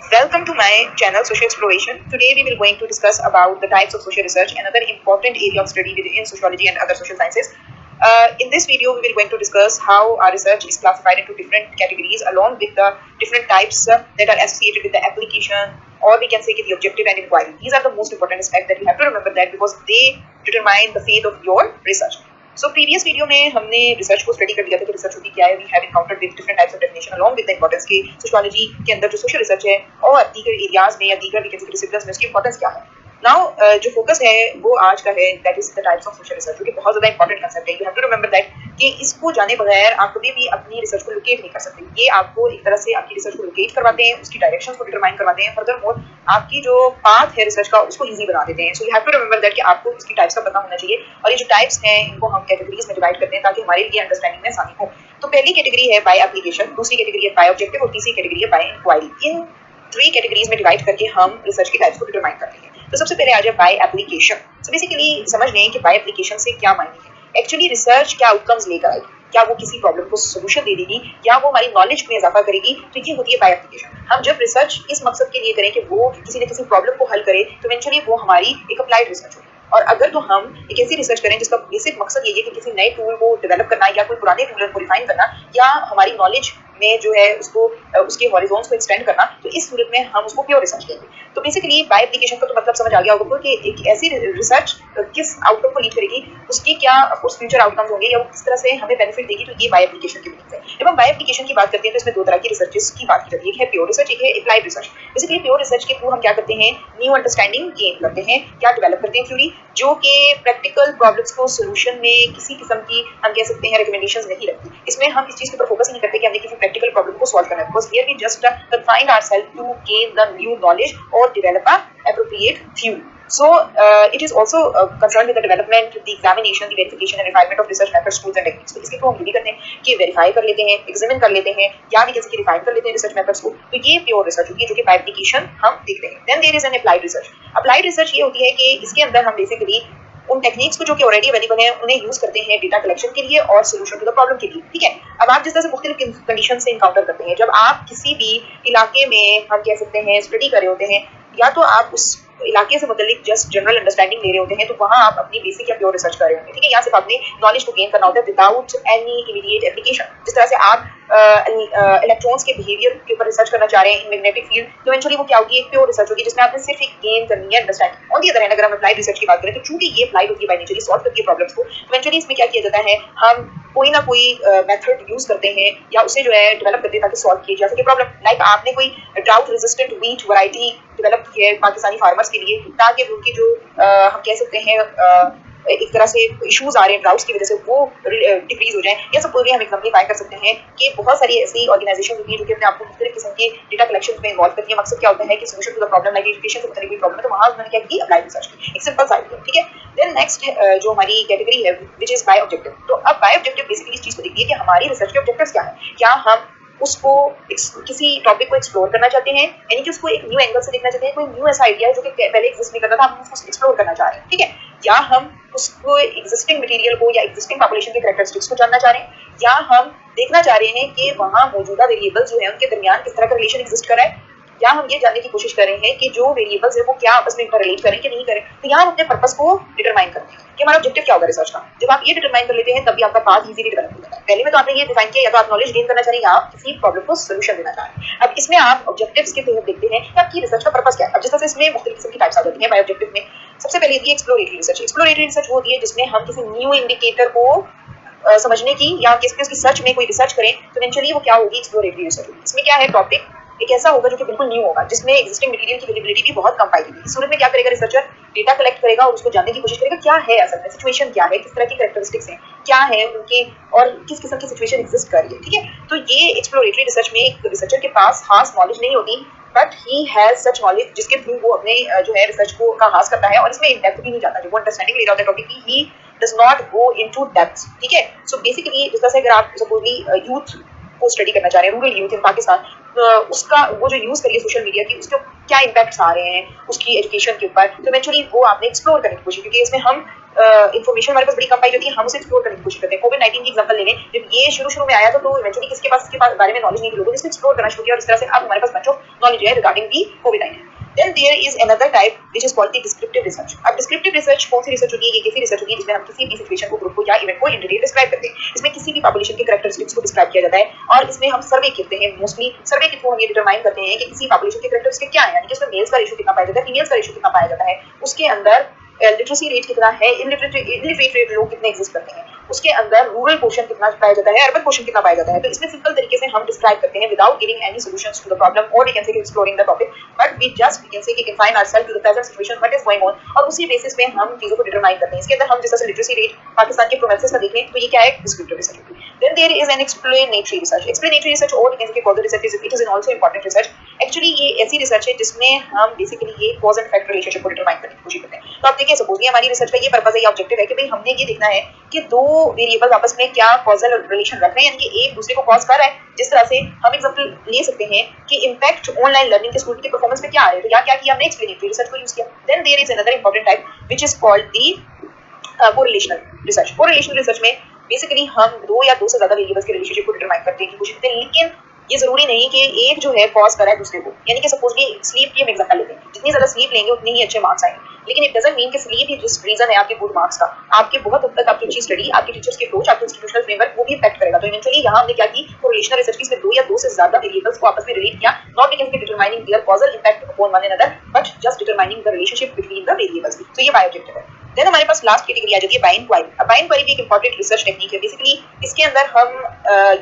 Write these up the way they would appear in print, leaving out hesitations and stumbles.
Welcome to my channel Social Exploration. Today we will going to discuss about the types of social research, another important area of study within sociology and other social sciences. In this video we will going to discuss how our research is classified into different categories along with the different types that are associated with the application, or we can say the objective and inquiry. These are the most important aspects that you have to remember that because they determine the fate of your research. So previous video में हमने research को study कर लिया था कि research होती क्या है. We have encountered with different types of definition along with the importance के सोशियोलॉजी के अंदर जो सोशल रिसर्च है और दीगर एरियाज में या दीगर डिसिप्लिन्स में उसकी इंपॉर्टेंस क्या है. नाउ जो फोकस है वो आज का है that is the types of social research, जो कि बहुत ज्यादा इंपॉर्टेंट कंसेप्ट है. You have to remember that कि इसको जाने बगैर आप कभी भी अपनी रिसर्च को लोकेट नहीं कर सकते. ये आपको एक तरह से आपकी रिसर्च को लोकेट करवाते हैं, उसकी डायरेक्शंस को डिटरमाइन करवाते हैं, फर्दर मोर आपकी जो पाथ है रिसर्च का उसको इजी बना देते हैं. So you have to remember that कि आपको इसकी टाइप्स का पता होना चाहिए और ये जो टाइप्स हैं इनको हम कैटेगरीज में डिवाइड करते हैं ताकि हमारे लिए अंडरस्टैंडिंग में आसानी हो. तो पहली कैटेगरी है बाय एप्लीकेशन, दूसरी कैटेगरी है बाय ऑब्जेक्टिव और तीसरी कैटेगरी है बाय इंक्वायरी. इन 3 कैटेगरीज में डिवाइड करके हम रिसर्च की टाइप्स को डिटरमाइन करते हैं. तो सबसे पहले आ जाए बाय एप्लीकेशन. सो बेसिकली समझ लें कि बाय एप्लीकेशन से क्या मायने है. एक्चुअली रिसर्च क्या आउटकम्स लेकर आएगी, क्या वो किसी प्रॉब्लम को सोल्यूशन दे देगी या वो हमारी नॉलेज में इजाफा करेगी. तो ये होती है बाय एप्लीकेशन. हम जब रिसर्च इस मकसद के लिए करें कि वो किसी न किसी प्रॉब्लम को हल करे तो इवेंचुअली वो हमारी एक अप्लाइड रिसर्च होगी. और अगर तो हम एक ऐसी रिसर्च करें जिसका बेसिक मकसद ये है कि किसी नए टूल को डेवलप करना या कोई पुराने टूल को रिफाइन करना या हमारी नॉलेज में जो है उसको उसके हॉरिजॉन्स को एक्सटेंड करना, तो इस सूरत में हम उसको प्योर रिसर्च कहेंगे. तो बेसिकली बाय एप्लीकेशन का तो मतलब समझ आ गया होगा कि एक ऐसी रिसर्च किस आउटकम को लीड करेगी, उसकी क्या ऑफकोर्स फ्यूचर आउटकम्स होंगे या वो किस तरह से हमें बेनिफिट देगी. तो ये बाय एप्लीकेशन की मीनिंग है. जब हम बाय एप्लीकेशन की बात करते हैं तो इसमें दो तरह की रिसर्चेस की बात की जाती है. एक है प्योर रिसर्च, एक है applied research. Basically pure research के थ्रू हम क्या करते हैं, न्यू अंडरस्टैंडिंग गेन करते हैं, क्या डेवलप करते हैं थ्योरी जो कि प्रैक्टिकल प्रॉब्लम्स को सोल्यूशन में किसी किस्म की हम कह सकते हैं रिकमेंडेशंस नहीं रखती. इसमें हम इस चीज के ऊपर फोकस नहीं करते कि हमने किसी प्रैक्टिकल प्रॉब्लम को सॉल्व करना है. Because here we just confine ourselves to gain the new knowledge और develop a appropriate theory. So it is also concerned with the development, the examination, the verification and refinement of research methods, tools and techniques. तो इसके through हम ये भी करते हैं कि verify कर लेते हैं, एग्जामिन कर लेते हैं या भी किसी की रिफाइन कर लेते हैं रिसर्च मेथड्स को. तो ये प्योर रिसर्च होती है जो कि बाय एप्लीकेशन हम देखते हैं. Then there is an applied research. Applied research ये होती है कि इसके अंदर हम बेसिकली उन टेक्निक्स को जो कि ऑलरेडी अवेलेबल हैं उन्हें यूज करते हैं डेटा कलेक्शन के लिए और सोल्यूशन टू द प्रॉब्लम के लिए. ठीक है. अब आप जिस तरह से मुख्तलिफ कंडीशन से इनकाउंटर करते हैं, जब आप किसी भी इलाके में हम कह सकते हैं स्टडी कर रहे होते हैं या तो आप उस इलाके से मुतालिक जस्ट जनरल अंडरस्टैंडिंग ले रहे होते हैं, तो वहाँ आप अपनी बेसिक या प्योर रिसर्च कर रहे होते हैं. ठीक है. यहाँ सिर्फ आपने नॉलेज को गेन करना होता है विदाउट एनी इमीडिएट एप्लीकेशन. जिस तरह से आप इलेक्ट्रॉन्स के बिहेवियर के ऊपर रिसर्च करना चाह रहे हैं इन मैग्नेटिक फील्ड, तो इवेंचुअली वो क्या होगी, एक प्योर रिसर्च होगी जिसमें आपने सिर्फ एक गेन करनी है understanding. On the other hand अगर हम अप्लाइड रिसर्च की बात करें तो चूंकि ये अप्लाइड होती है बाय नेचर, सॉल्व करती है प्रॉब्लम्स को, इवेंचुअली इसमें क्या किया जाता है, हम कोई ना कोई मेथड यूज करते हैं या उसे जो है डेवलप करते हैं ताकि सॉल्व किया जा सके प्रॉब्लम. लाइक आपने कोई drought resistant wheat variety develop की है पाकिस्तानी फार्मर्स के लिए ताकि उनकी जो हम कह सकते हैं एक तरह से इश्यूज आ रहे हैं ड्राउट्स की वजह से वो डिक्रीज हो जाए. या सपोज हम एग्जाम्पलीफाई कर सकते हैं कि बहुत सारी ऐसी ऑर्गेनाइजेशन होती है जो कि अपने आपको मुख्तलिफ किस्म के डेटा कलेक्शन में इन्वॉल्व करती है. मकसद क्या होता है कि solution to the problem like education से मुताल्लिक कोई प्रॉब्लम है तो वहाँ उन्होंने क्या की, अप्लाइड रिसर्च की. एक सिंपल सा आइडिया. ठीक है. देन नेक्स्ट जो हमारी कैटेगरी है विच इज बाय ऑब्जेक्टिव. तो अब बाय ऑब्जेक्टिव बेसिकली इस चीज को देखती है कि हमारी रिसर्च के ऑब्जेक्टिव्स क्या है. क्या हम उसको किसी टॉपिक को एक्सप्लोर करना चाहते हैं, यानी कि उसको एक न्यू एंगल से देखना चाहते हैं, कोई न्यू ऐसा आइडिया है जो कि पहले एग्जिस्ट नहीं करता था, हम उसको एक्सप्लोर करना चाह रहे हैं. ठीक है. या हम उसको एग्जिस्टिंग मटेरियल को या एग्जिस्टिंग पॉपुलेशन के कैरेक्टरिस्टिक्स को जानना चाह रहे हैं, या हम देखना चाह रहे हैं कि वहाँ मौजूदा वेरिएबल्स जो है उनके दरमियान किस तरह का रिलेशन एग्जिस्ट कर रहा है, या हम ये जानने की कोशिश कर रहे हैं कि जो वेरिएबल्स है वो क्या आपस में इंटररिलेट करें कि नहीं करें. तो यहाँ हम अपने पर्पस को डिटरमाइन करते हैं कि हमारा ऑब्जेक्टिव क्या होगा रिसर्च का. जब आप ये डिटरमाइन कर लेते हैं तभी आपका पाथ इजीली डेवलप हो जाता है. पहले में तो आपने ये डिफाइन किया या तो आप नॉलेज गेन करना चाह रहे हैं या आप किसी प्रॉब्लम को सोल्यूशन देना चाह रहे हैं. अब इसमें आप ऑब्जेक्टिव्स के तहत देखते हैं कि आपकी रिसर्च का पर्पस क्या है. अब जिस तरह से इसमें मुख्तलिफ किस्म की टाइप्स आ जाती हैं बाय ऑब्जेक्टिव में. सबसे पहले होती है एक्सप्लोरेटरी रिसर्च. एक्सप्लोरेटरी रिसर्च वो होती है जिसमें हम किसी न्यू इंडिकेटर को समझने की या उसकी सर्च में कोई रिसर्च करें तो इवेंचुअली वो क्या होगी, एक्सप्लोरेटरी रिसर्च होगी. इसमें क्या है, टॉपिक एक ऐसा होगा जो कि बिल्कुल न्यू होगा, जिसमें एग्जिस्टिंग मटेरियल की अवेलेबिलिटी भी बहुत कम पाएगी. इस सूरत में क्या करेगा रिसर्चर, डेटा कलेक्ट करेगा और उसको जानने की कोशिश करेगा क्या है असल में, सिचुएशन क्या है, किस तरह की कैरेक्टरिस्टिक्स हैं, क्या है उनके और किस किस्म की सिचुएशन एग्जिस्ट कर रही है. ठीक है. तो ये एक्सप्लोरेटरी रिसर्च में एक रिसर्चर के पास खास नॉलेज नहीं होती, but he has such knowledge जिसके थ्रू वो अपने जो है रिसर्च को का आगाज करता है और इसमें इन डेप्थ भी नहीं जाता. जो वो अंडरस्टैंडिंग ले रहा होता है टॉपिक की, he does not go into depth. ठीक है. सो बेसिकली जिस तरह से अगर आप सपोजली यूथ को स्टडी करना चाह रहे हैं, रूरल यूथ इन पाकिस्तान, उसका वो जो यूज करिए सोशल मीडिया की, उसके क्या इम्पैक्ट्स आ रहे हैं उसकी एजुकेशन के ऊपर, तो इवेंचुअली वो आपने एक्सप्लोर करने की कोशिश, क्योंकि इसमें हम इन्फॉर्मेशन हमारे पास बड़ी कम पाई जाती है, हम उसे एक्सप्लोर करने की कोशिश करते हैं। कोविड-19 की एग्जांपल ले लें, जब ये शुरू में आया था तो इवेंचुअली किसके पास इसके बारे में नॉलेज नहीं थी, लोगों ने इसको एक्सप्लोर करना शुरू किया और इस तरह से अब हमारे पास बंच ऑफ नॉलेज है regarding the covid. Then there is another type which is called the descriptive research. अब descriptive research कौन सी रिसर्च होती है? ये कैसी रिसर्च होती है जिसमें हम किसी भी सिचुएशन को, ग्रुप को या इवेंट को इन डिटेल डिस्क्राइब करते हैं। इसमें किसी भी पॉपुलेशन के कैरेक्टरिस्टिक्स को डिस्क्राइब किया जाता है और इसमें हम सर्वे करते हैं। मोस्टली सर्वे के थ्रू हम ये डिटरमाइन करते हैं कि किसी पॉपुलेशन के कैरेक्टरिस्टिक क्या है, यानी कि उसमें मेल्स का रेशियो कितना पाया जाता है, फीमेल्स का रेशियो कितना पाया जाता है, उसके अंदर लिटरेसी रेट कितना है, इलिटरेट लोग कितने एग्जिस्ट करते हैं, उसके अंदर रूरल पोर्शन कितना पाया जाता है, अर्बन पोर्शन कितना पाया जाता है। तो इसमें सिंपल तरीके से हम डिस्क्राइब करते हैं without giving any solutions to the problem और we can say exploring the topic, but we can say confine ourselves to the present situation what is going on और उसी बेसिस पे हम चीजों को डिटरमाइन करते हैं। इसके अंदर हम जैसे लिटरेसी रेट पाकिस्तान के प्रोविंसेस का देखें तो ये क्या है, descriptive research. Then there is an explanatory research. Explanatory research और can say causal research it is also important research. Actually ये ऐसी रिसर्च है जिसमें हम बेसिकली ये कॉज एंड इफेक्ट रिलेशनशिप को डिटरमाइन करने की कोशिश करते हैं। तो आप देखिए, सपोज ये हमारी रिसर्च का ये पर्पस है, ये ऑब्जेक्टिव है कि भाई हमने ये देखना है कि दो वेरिएबल आपस में क्या कॉजल रिलेशन रख रहे हैं, यानी कि एक दूसरे को कॉज कर रहा है। जिस तरह से हम एग्जांपल ले सकते हैं कि इंपैक्ट ऑनलाइन लर्निंग के स्टूडेंट के परफॉर्मेंस पे क्या आ रहा है, तो क्या किया हमने, एक्सप्लेनेटरी रिसर्च को यूज किया। Then there is another important type which is called the correlational research. Correlational research में बेसिकली हम दो या दो से ज्यादा वेरिएबल्स के रिलेशनशिप को डिटरमाइन करने की कोशिश करते हैं, लेकिन ये जरूरी नहीं कि एक जो है कॉज कर रहा है दूसरे को। यानी कि सपोज कि स्लीप की हम एग्जांपल लेते हैं, जितनी ज्यादा स्लीप लेंगे उतने ही अच्छे मार्क्स आएंगे, लेकिन इट डजंट मीन कि स्लीप ही जिस रीजन है आपके गुड मार्क्स का, आपके बहुत हद तक आपकी अच्छी स्टडी, आपके टीचर्स की अप्रोच, आपके इंस्टीट्यूशनल फ्रेमवर्क वो भी इफेक्ट करेगा। तो इवेंचुअली यहाँ हमने क्या की, कोरिलेशनल रिसर्च की, इसमें दो या दो से ज्यादा वेरिएबल्स को आपस में रिलेट किया, not because determining their causal effect upon one another but just determining the relationship between the variables. तो ये बाय ऑब्जेक्टिव है। देन हमारे पास लास्ट कैटेगरी आ जाती है बाय इंक्वायरी। अब बाय इंक्वायरी भी एक इंपॉर्टेंट रिसर्च टेक्निक है। बेसिकली इसके अंदर हम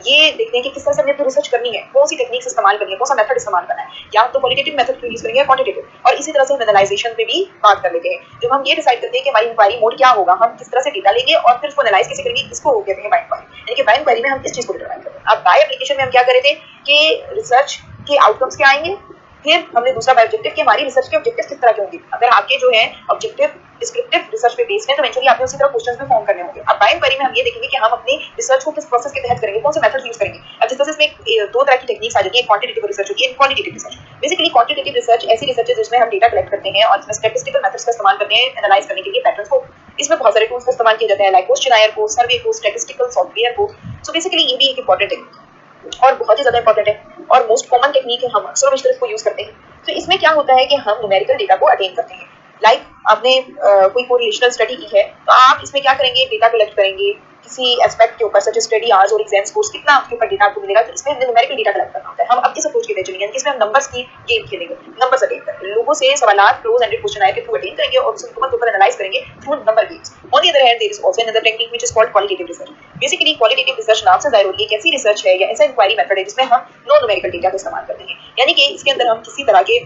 ये देखते हैं कि किस तरह से हमने अपनी रिसर्च करनी है, कौन सी टेक्निक्स इस्तेमाल करनी है, कौन सा मेथड इस्तेमाल करना है, या तो क्वालिटेटिव मेथड यूज करेंगे या क्वांटिटेटिव, और इसी तरह से हम एनालाइजेशन पे भी बात कर लेते हैं। जब हम ये डिसाइड करते हैं कि हमारी इंक्वायरी मोड क्या होगा, हम किस तरह से डेटा लेंगे और फिर उसको एनालाइज कैसे करेंगे, इसको कहते हैं बाय इंक्वायरी। यानी कि बाय इंक्वायरी में हम इस चीज को डिटरमाइन करते हैं। अब बाय एप्लीकेशन में हम क्या कर रहे थे कि रिसर्च के आउटकम्स क्या आएंगे, फिर हमने दूसरा बाय ऑब्जेक्टिव कि हमारी रिसर्च के ऑब्जेक्टिव्स किस तरह के होंगे। अगर आपके जो है ऑब्जेक्टिव डिस्क्रिप्टिव रिसर्च पे बेस्ड है तो इवेंचुअली आपने उसी तरह क्वेश्चंस भी फॉर्म करने होंगे। अब बाय इंक्वायरी में हम ये देखेंगे कि हम अपनी रिसर्च को किस प्रोसेस के तहत करेंगे, कौन से मेथड यूज करेंगे। अब जिस तरह से इसमें दो तरह की टेक्निक्स आ जाती है, क्वांटिटेटिव रिसर्च होती है, qualitative research. Basically quantitative research ऐसी रिसर्च है जिसमें हम डेटा कलेक्ट करते हैं और इसमें स्टैटिस्टिकल मेथड्स का इस्तेमाल करते हैं एनालाइज करने के लिए पैटर्न्स को। इसमें बहुत सारे टूल्स का इस्तेमाल किया जाता है, लाइक क्वेश्चनायर को, सर्वे को, स्टैटिस्टिकल सॉफ्टवेयर को। सो बेसिकली ये भी एक इंपॉर्टेंट टेक्निक और बहुत ही ज्यादा इंपॉर्टेंट है और मोस्ट कॉमन टेक्निक है, हम अक्सर हमेशा इसको यूज करते हैं। तो इसमें क्या होता है कि हम न्यूमेरिकल डेटा को अटेन करते हैं। लाइक आपने कोई कोरिलेशनल स्टडी की है तो आप इसमें क्या करेंगे, डेटा कलेक्ट करेंगे किसी एस्पेक्ट के ऊपर, सच स्टडी आवर्स और एग्जाम स्कोर्स, कितना आपके ऊपर डेटा आपको मिलेगा। तो इसमें हमने न्यूमेरिकल डेटा कलेक्ट करना होता है। हम अब किस अप्रोच के तहत चलेंगे, इसमें हम नंबर्स की गेम खेलेंगे, नंबर्स अटेन करेंगे, लोगों से सवालात क्लोज एंडेड क्वेश्चनायर के थ्रू अटेन करेंगे और उसको तुरंत ऊपर एनालाइज करेंगे through number games. On the other hand there is also another technique which is called qualitative research. Basically qualitative research नाम से जाहिर होती है एक ऐसी रिसर्च है या ऐसा इंक्वायरी मेथड है जिसमें हम नॉन न्यूमेरिकल डेटा का इस्तेमाल करते हैं। यानी कि इसके अंदर हम किसी तरह के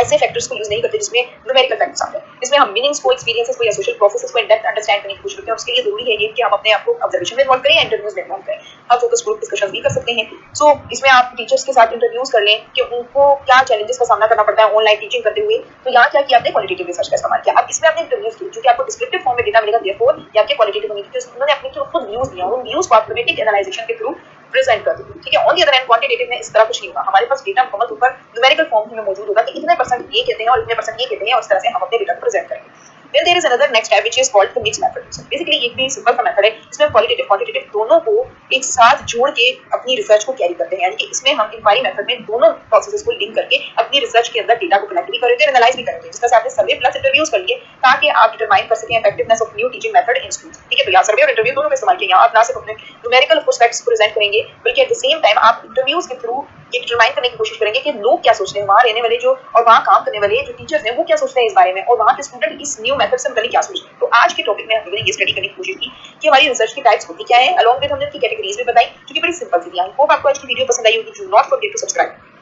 ऐसे फैक्टर्स को यूज नहीं करते जिसमें न्यूमेरिकल फैक्टर्स आते हैं। इसमें हम मीनिंग्स को, एक्सपीरियंसेस को या सोशल प्रोसेसेस को इन डेप्थ अंडरस्टैंड करने की कोशिश करते हैं। उसके लिए जरूरी है ये कि हम अपने आप को ऑब्जर्वेशन में इन्वॉल्व करें, इंटरव्यूज में इन्वॉल्व करें। हम फोकस ग्रुप डिस्कशंस भी कर सकते हैं। सो इसमें आप टीचर्स के साथ इंटरव्यूज कर लें कि उनको क्या चैलेंजेस का सामना करना पड़ता है ऑनलाइन टीचिंग करते हुए। तो यहाँ क्या किया आपने, क्वालिटेटिव रिसर्च का इस्तेमाल किया। अब इसमें आपने इंटरव्यूज किए, क्योंकि आपको डिस्क्रिप्टिव फॉर्म में डेटा मिलेगा, देयरफॉर ये आपके क्वालिटेटिव होंगे, क्योंकि उन्होंने अपने खुद व्यूज दिया, उन व्यूज को ऑटोमेटिक एनालाइजेशन के थ्रू प्रेजेंट कर दूँ। ठीक है। On the other hand quantitative में इस तरह कुछ नहीं होगा, हमारे पास डेटा मुकम्मल ऊपर न्यूमेरिकल फॉर्म में मौजूद होगा कि इतने परसेंट ये कहते हैं और इतने परसेंट ये कहते हैं और इस तरह से हम अपने डेटा को प्रेजेंट करेंगे। Then there is another next type which is called the mixed method. So basically ये भी सिंपल सा मेथड है इसमें क्वालिटेटिव क्वांटिटेटिव दोनों को एक साथ जोड़ के अपनी रिसर्च को कैरी करते हैं। यानी कि इसमें हम इंक्वायरी मेथड में दोनों प्रोसेसेस को लिंक करके अपनी रिसर्च के अंदर डेटा को कलेक्ट भी कर रहे थे, एनालाइज भी कर रहे थे। जिस तरह से आपने सर्वे प्लस इंटरव्यूज कर लिए ताकि आप डिटरमाइन कर सकें effectiveness of new teaching method in schools. ठीक है। तो यहाँ सर्वे और इंटरव्यू दोनों का इस्तेमाल किया। आप ना सिर्फ अपने न्यूमेरिकल प्रोस्पेक्ट्स को प्रेजेंट करेंगे बल्कि एट द सेम टाइम आप इंटरव्यूज के थ्रू ये डिटरमाइन करने की कोशिश करेंगे कि लोग क्या सोचते हैं, वहाँ रहने वाले जो और वहाँ काम करने वाले जो टीचर्स हैं वो क्या सोचते हैं इस बारे में, और वहाँ के स्टूडेंट इस न्यू मेथड से मतलब क्या सोचते हैं। तो आज के टॉपिक में हमने ये स्टडी करने की कोशिश की कि हमारी रिसर्च की टाइप्स होती क्या है, अलॉन्ग विद हमने उनकी कैटेगरीज भी बताई जो कि बड़ी सिंपल सी थी। आई होप आपको आज की वीडियो पसंद आई होगी। Do not forget to subscribe.